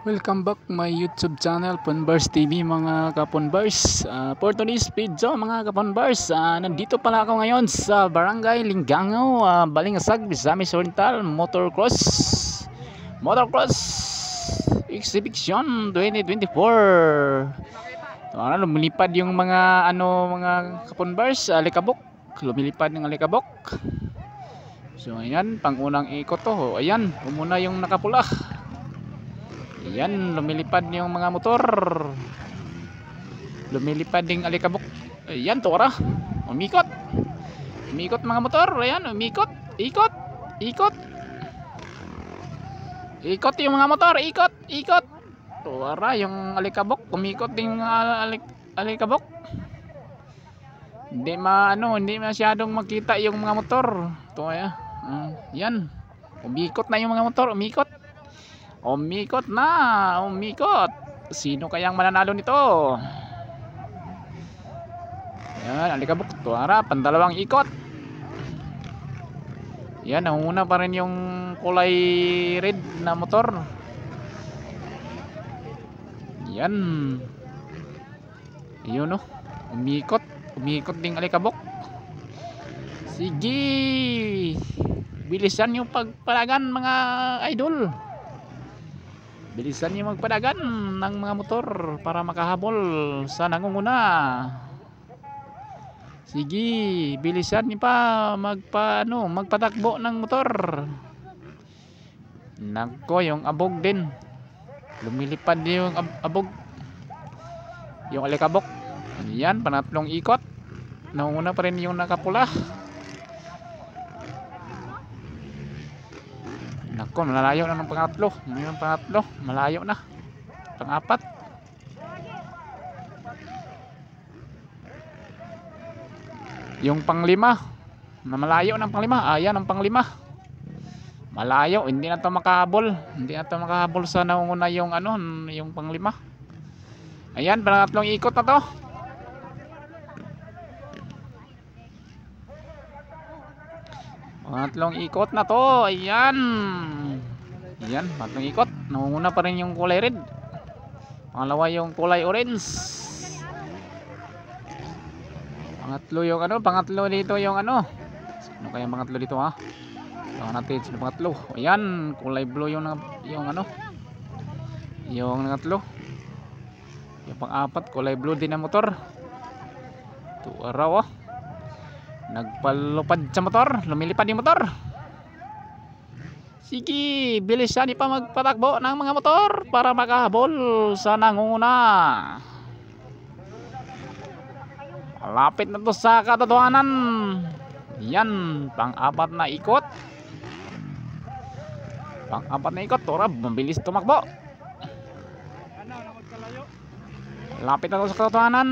Welcome back my YouTube channel Punbars TV mga kapunbars. For today's video mga kapunbars, nandito pala ako ngayon sa Barangay Lingangaw, Balingasag, Misamis Oriental Motocross Exhibition 2024. Lumilipad yung mga mga kapunbars, alikabok, lumilipad ng alikabok. So ayan, pangunang ikot to. Ayan, umuna yung nakapula. Ayan, lumilipad yung mga motor. Lumilipad ding alikabok. Ayan, tora. Umikot. Umikot mga motor. Ayan, umikot. Ikot. Ikot. Ikot yung mga motor. Ikot. Ikot. Tora, yung alikabok. Umikot ding mga alikabok. Hindi hindi masyadong makita yung mga motor. Ito, yan. Umikot na yung mga motor. Umikot. Umikot na, umikot. Sino kayang mananalo nito? Yan, alikabok. Tuwara, pandalawang ikot. Yan, nangunguna pa rin yung kulay red na motor. Yan. Yun, umikot. Umikot ding alikabok. Sige. Bilisan yung pagpalagan mga idol. Bilisan niyo magpadagan ng mga motor para makahabol sa nangunguna. Sige, bilisan niyo pa magpatakbo ng motor. Nako, yung abog din. Lumilipad yung abog. Yung alikabok. Yan, panatlong ikot. Nangunguna pa rin yung nakapula. Nako, malayo na ng pangatlo. Yung pangatlo, malayo na. Pang-apat. Yung pang-lima, na malayo ng pang-lima. Ayan ang pang-lima. Malayo, hindi na to makahabol. Hindi na to makahabol sa naunguna yung yung pang-lima. Ayan, pangatlong ikot na to. Pangatlong ikot na to. Ayan. Ayan, pangatlong ikot. Nangunguna pa rin yung kulay red. Pangalawa yung kulay orange. Pangatlo yung pangatlo dito yung Ano kaya pangatlo dito Tingnan natin sino pangatlo. Ayan, kulay blue yung yung nangatlo. Yung pang-apat, kulay blue din ang motor. Ito araw nagpalupad sa motor, lumilipad yung motor. Sige, bilisan pa magpatakbo ng mga motor para makahabol sa nangunguna. Malapit na to sa katotohanan. Yan, pang-apat na ikot. Pang-apat na ikot, tora, mabilis tumakbo. Malapit na to sa katotohanan.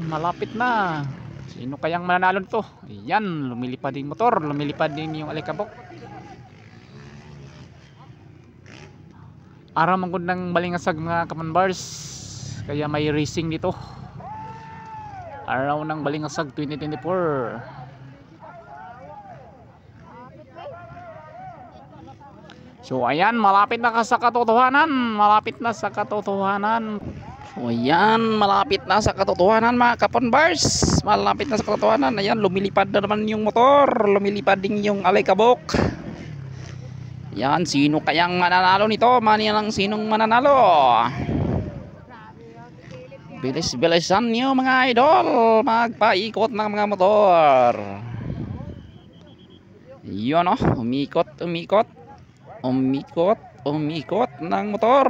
Malapit na. Sino kayang mananalo nito? Ayan, lumilipad din motor, lumilipad din yung alikabok. Araw manggod ng Balingasag mga kapunbars, kaya may racing dito. Araw ng Balingasag 2024. So ayan, malapit na sa katotohanan. Malapit na sa katotohanan. O yan, malapit na sa katotohanan mga kapunbars. Malapit na sa katotohanan. Ayan, lumilipad na naman yung motor. Lumilipad din yung alikabok. Yan, sino kayang mananalo nito? Sinong mananalo? Bilis-bilisan nyo mga idol. Magpaikot ng mga motor. Yun umikot, umikot. Umikot, umikot ng motor.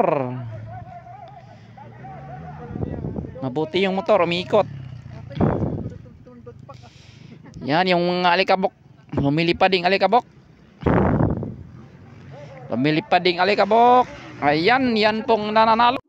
Mabuti yung motor, umiikot. Yan, yung alikabok. Lumilipad ding alikabok. Lumilipad ding alikabok. Ayan, yan pong nananalo.